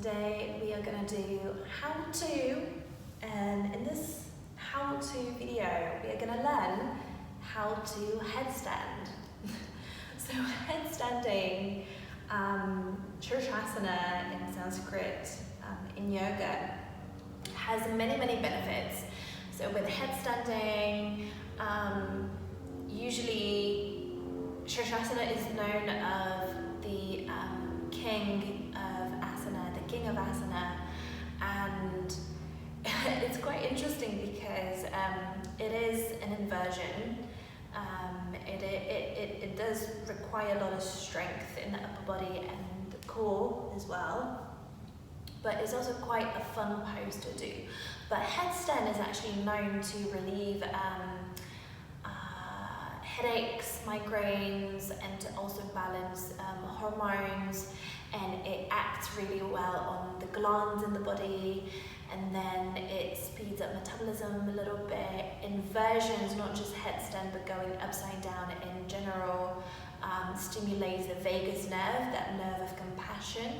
Today we are going to do how to, and in this how to video we are going to learn how to headstand. So headstanding, Sirsasana in Sanskrit, in yoga, has many benefits. So with headstanding, usually Sirsasana is known of the King of Asana, the King of Asana, and it's quite interesting because it is an inversion. It does require a lot of strength in the upper body and the core as well, but it's also quite a fun pose to do. But headstand is actually known to relieve headaches, migraines, and to also balance hormones, and it acts really well on the glands in the body, and then it speeds up metabolism a little bit. Inversions, not just headstand but going upside down in general, stimulates the vagus nerve, that nerve of compassion,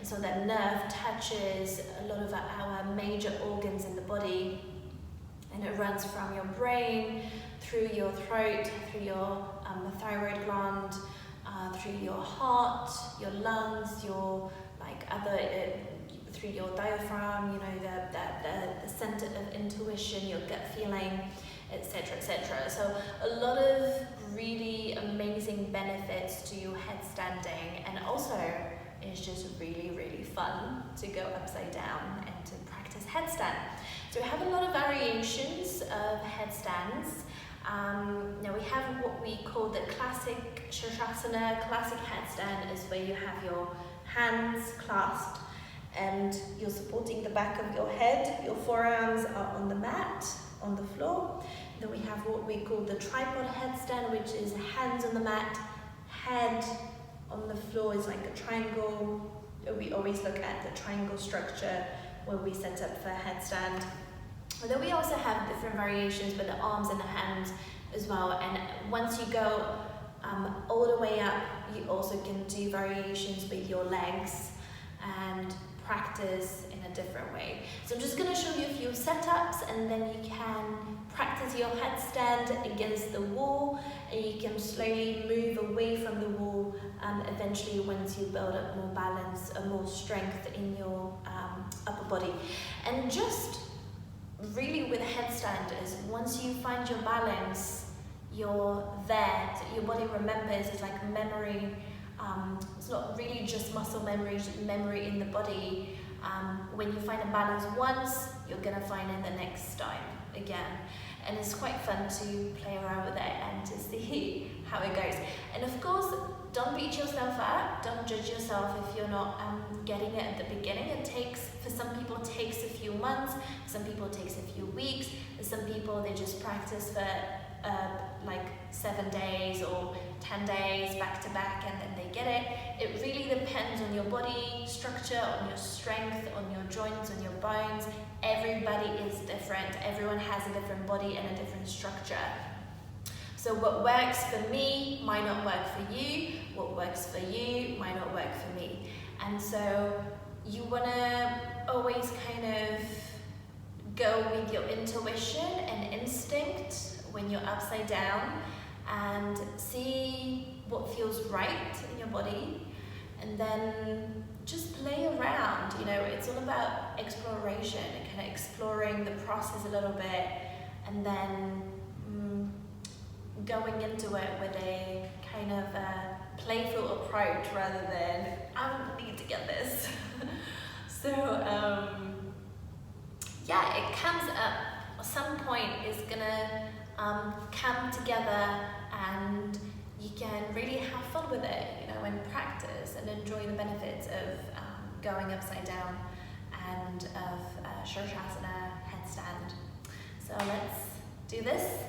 and so that nerve touches a lot of our major organs in the body, and it runs from your brain through your throat, through your thyroid gland, through your heart, your lungs, your through your diaphragm, you know, the center of intuition, your gut feeling, etc., etc. So a lot of really amazing benefits to headstanding, and also it's just really fun to go upside down and to practice headstand. So we have a lot of variations of headstands. Now we have what we call the classic Sirsasana. Classic headstand is where you have your hands clasped and you're supporting the back of your head. Your forearms are on the mat, on the floor. Then we have what we call the tripod headstand, which is hands on the mat, head on the floor is like a triangle. We always look at the triangle structure when we set up for headstand. And then we also have different variations with the arms and the hands as well. And once you go all the way up, you also can do variations with your legs and practice in a different way. So I'm just going to show you a few setups, and then you can practice your headstand against the wall, and you can slowly move away from the wall, eventually once you build up more balance and more strength in your upper body. And just really with headstand is once you find your balance, you're there. So your body remembers. It's like memory. It's not really just muscle memory, it's memory in the body. When you find a balance once, you're gonna find it the next time again. And it's quite fun to play around with it and to see how it goes. And of course, don't beat yourself up, don't judge yourself if you're not getting it at the beginning. It takes, for some people it takes a few months, for some people it takes a few weeks, for some people they just practice for like 7 days or 10 days back to back, and then they get it. It really depends on your body structure, on your strength, on your joints, on your bones. Everybody is different. Everyone has a different body and a different structure. So what works for me might not work for you. What works for you might not work for me. And so you want to always kind of go with your intuition and instinct when you're upside down, and see what feels right in your body, and then just play around. You know, it's all about exploration and kind of exploring the process a little bit, and then going into it with a kind of a playful approach rather than I need to get this. So yeah, it comes up at some point. It's gonna come together, and you can really have fun with it, you know, and practice and enjoy the benefits of going upside down and of Sirsasana headstand. So let's do this.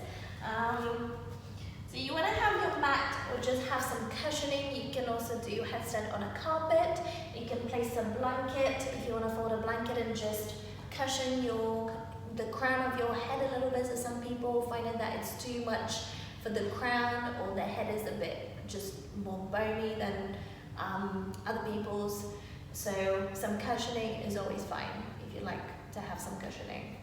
So you want to have your mat or just have some cushioning. You can also do headstand on a carpet. You can place a blanket if you want to fold a blanket and just cushion the crown of your head a little bit. So some people find that it's too much for the crown, or their head is a bit just more bony than other people's. So some cushioning is always fine if you like to have some cushioning.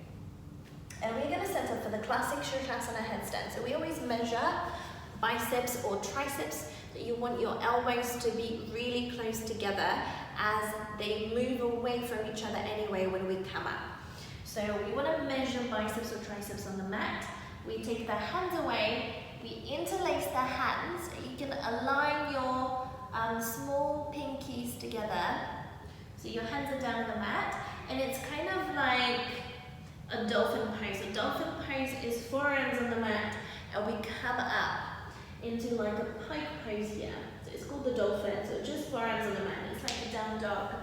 And we're going to set up for the classic Sirsasana headstand. So we always measure biceps or triceps, that you want your elbows to be really close together as they move away from each other anyway when we come up. So we want to measure biceps or triceps on the mat. We take the hands away, we interlace the hands. You can align your small pinkies together. So your hands are down on the mat, and it's kind of like a dolphin pose. A dolphin pose is forearms on the mat, and we come up into like a pike pose here. So it's called the dolphin, so just forearms on the mat. It's like a down dog,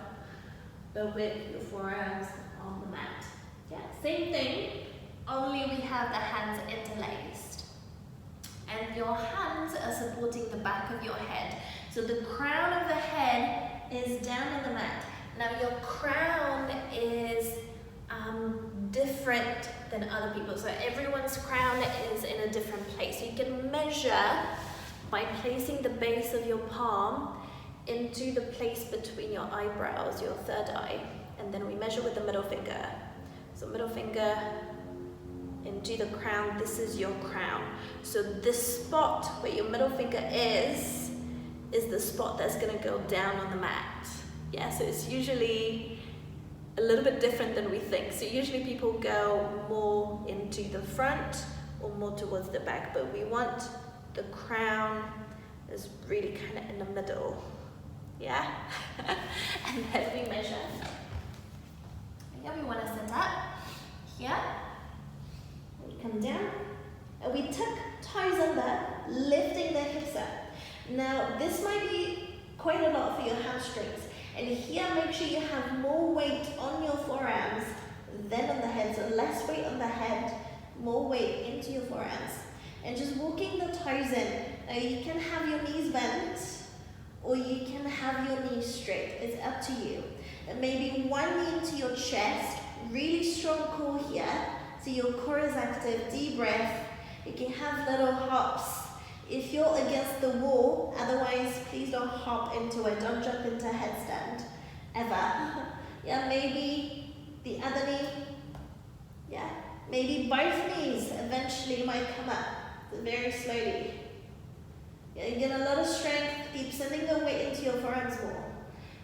but with your forearms on the mat. Yeah, same thing, only we have the hands interlaced. And your hands are supporting the back of your head. So the crown of the head is down on the mat. Now your crown is different than other people. So everyone's crown is in a different place. So you can measure by placing the base of your palm into the place between your eyebrows, your third eye. And then we measure with the middle finger. So middle finger into the crown, this is your crown. So this spot where your middle finger is the spot that's gonna go down on the mat. Yeah, so it's usually a little bit different than we think. So usually people go more into the front or more towards the back, but we want the crown is really kind of in the middle. Yeah? And then we measure. Yeah, we want to set up here. We come down and we tuck toes under, lifting the hips up. Now this might be quite a lot for your hamstrings. And here, make sure you have more weight on your forearms than on the head. So less weight on the head, more weight into your forearms. And just walking the toes in. Now you can have your knees bent, or you can have your knees straight. It's up to you. And maybe one knee into your chest, really strong core here. So your core is active, deep breath. You can have little hops. If you're against the wall, otherwise please don't hop into it, don't jump into headstand, ever. Yeah, maybe the other knee, yeah, maybe both knees eventually might come up, very slowly. Yeah, you get a lot of strength, keep sending the weight into your forearms more.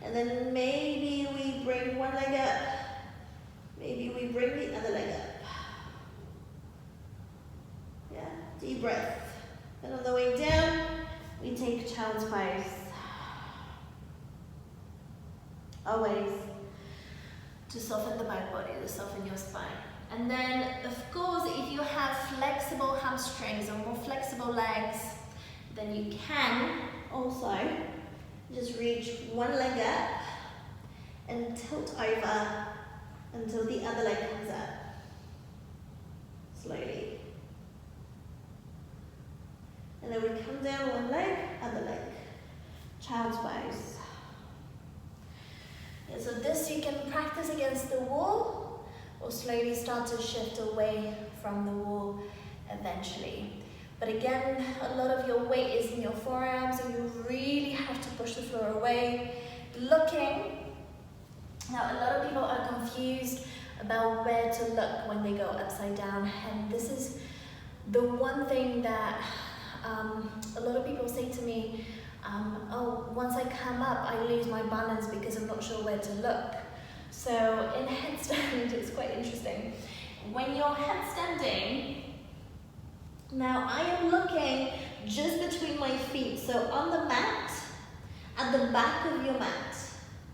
And then maybe we bring one leg up, maybe we bring the other leg up. Yeah, deep breath. And on the way down, we take child's pose. Always to soften the back body, to soften your spine. And then, of course, if you have flexible hamstrings or more flexible legs, then you can also just reach one leg up and tilt over until the other leg comes up. Slowly. And then we come down one leg, other leg. Child's pose. And so this you can practice against the wall or slowly start to shift away from the wall eventually. But again, a lot of your weight is in your forearms, and you really have to push the floor away. Looking. Now a lot of people are confused about where to look when they go upside down, and this is the one thing that a lot of people say to me, oh, once I come up, I lose my balance because I'm not sure where to look. So in headstand, it's quite interesting. When you're headstanding, now I am looking just between my feet, so on the mat, at the back of your mat.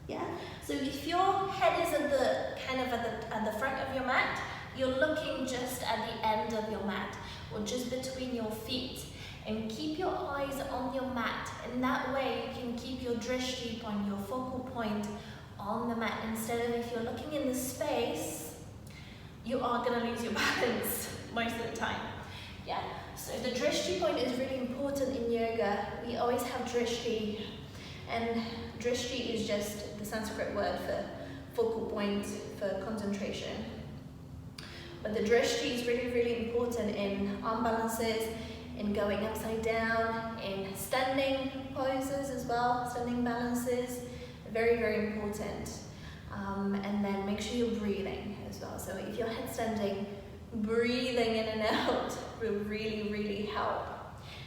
Yeah. So if your head is at the at the front of your mat, you're looking just at the end of your mat, or just between your feet. And keep your eyes on your mat, and that way you can keep your drishti point, your focal point on the mat, instead of if you're looking in the space, you are going to lose your balance most of the time. Yeah, so the drishti point is really important in yoga. We always have drishti, and drishti is just the Sanskrit word for focal point, for concentration. But the drishti is really, really important in arm balances, in going upside down, in standing poses as well, standing balances, very, very important. And then make sure you're breathing as well. So if you're headstanding, breathing in and out will really, really help.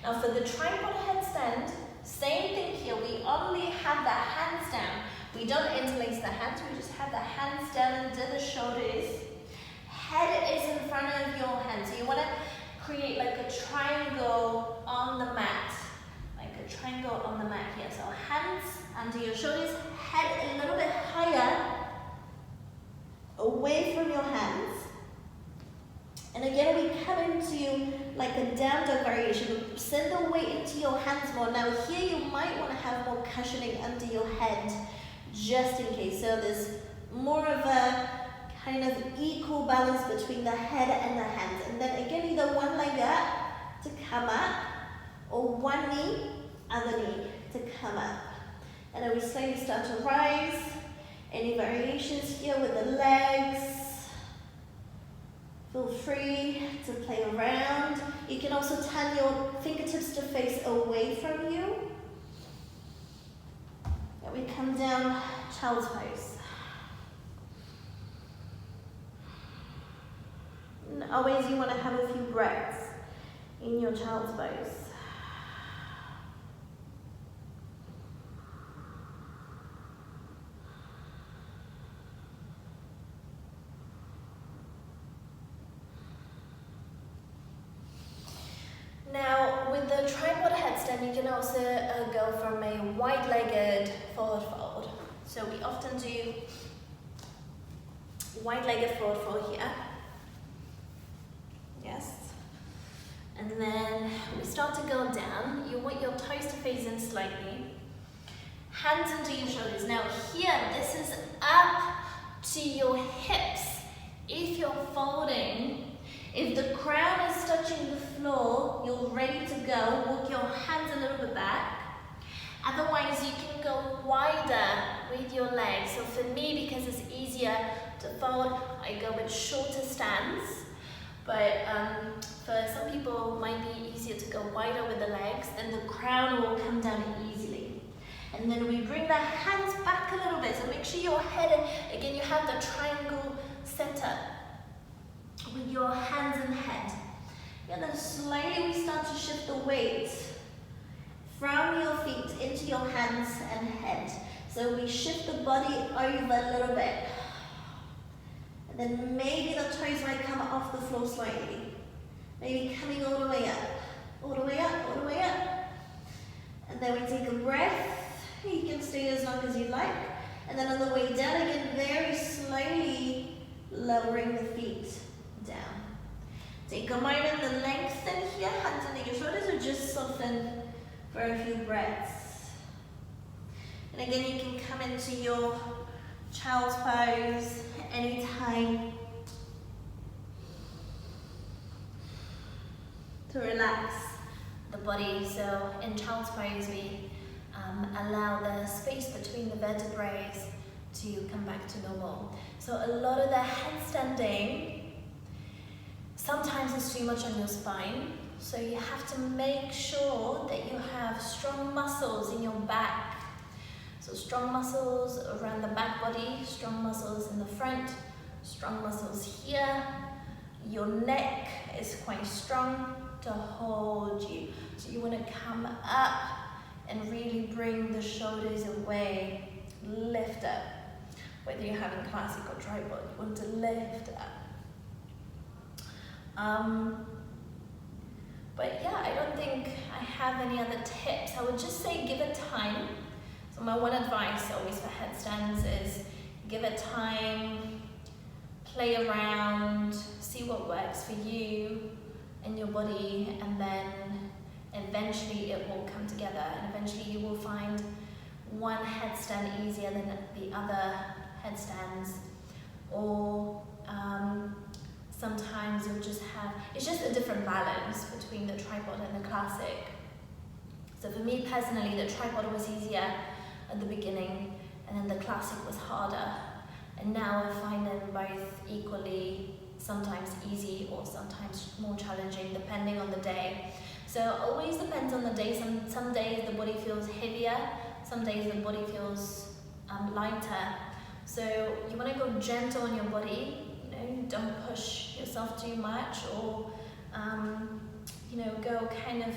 Now for the tripod headstand, same thing here. We only have the hands down. We don't interlace the hands, we just have the hands down under the shoulders. Head is in front of your hands. So you want to create like a triangle on the mat. Like a triangle on the mat here. So hands under your shoulders, head a little bit higher, away from your hands. And again, we come into like a down dog variation. Send the weight into your hands more. Now here you might want to have more cushioning under your head, just in case. So there's more of a kind of equal balance between the head and the hands. And then again, either one leg up to come up, or one knee, other knee to come up. And then we slowly start to rise. Any variations here with the legs? Feel free to play around. You can also turn your fingertips to face away from you. And we come down, child's pose. And always you want to have a few breaths in your child's pose. Now, with the tripod headstand, you can also go from a wide-legged forward fold. So we often do wide-legged forward fold here. Yes. And then we start to go down. You want your toes to face in slightly. Hands into your shoulders. Now here, this is up to your hips. If you're folding, if the crown is touching the floor, you're ready to go. Walk your hands a little bit back. Otherwise, you can go wider with your legs. So for me, because it's easier to fold, I go with shorter stands. But for some people, it might be easier to go wider with the legs, then the crown will come down easily. And then we bring the hands back a little bit. So make sure your head, again, you have the triangle set up with your hands and head. And then slowly we start to shift the weight from your feet into your hands and head. So we shift the body over a little bit. And then maybe the toes might come off the floor slightly. Maybe coming all the way up. All the way up, all the way up. And then we take a breath. You can stay as long as you like. And then on the way down again, very slowly lowering the feet down. Take a moment to lengthen here, hands under your shoulders, or just soften for a few breaths. And again, you can come into your child's pose anytime to relax the body. So in child's pose, we allow the space between the vertebrae to come back to normal. So a lot of the headstanding, sometimes it's too much on your spine. So you have to make sure that you have strong muscles in your back. So strong muscles around the back body, strong muscles in the front, strong muscles here. Your neck is quite strong to hold you. So you want to come up and really bring the shoulders away, lift up. Whether you're having classic or tripod, you want to lift up. But yeah, I don't think I have any other tips. I would just say give it time. So my one advice always for headstands is give it time, play around, see what works for you and your body, and then eventually it will come together, and eventually you will find one headstand easier than the other headstands, or sometimes you'll just have, it's just a different balance between the tripod and the classic. So for me personally, the tripod was easier at the beginning, and then the classic was harder. And now I find them both equally, sometimes easy or sometimes more challenging, depending on the day. So it always depends on the day. Some days the body feels heavier, some days the body feels lighter. So you want to go gentle on your body, don't push yourself too much, or go kind of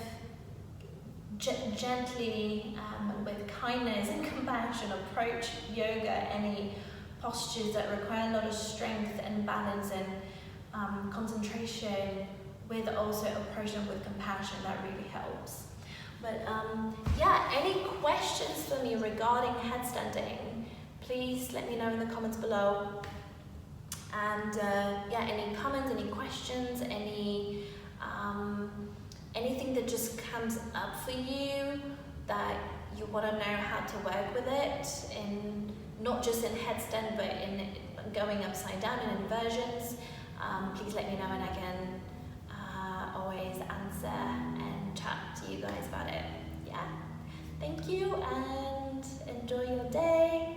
gently, with kindness and compassion, approach yoga, any postures that require a lot of strength and balance and concentration, with also approaching with compassion. That really helps. But any questions for me regarding headstanding, please let me know in the comments below. And any comments, any questions, anything that just comes up for you that you want to know how to work with it, in not just in headstand but in going upside down and inversions, please let me know, and I can always answer and chat to you guys about it. Yeah, thank you and enjoy your day.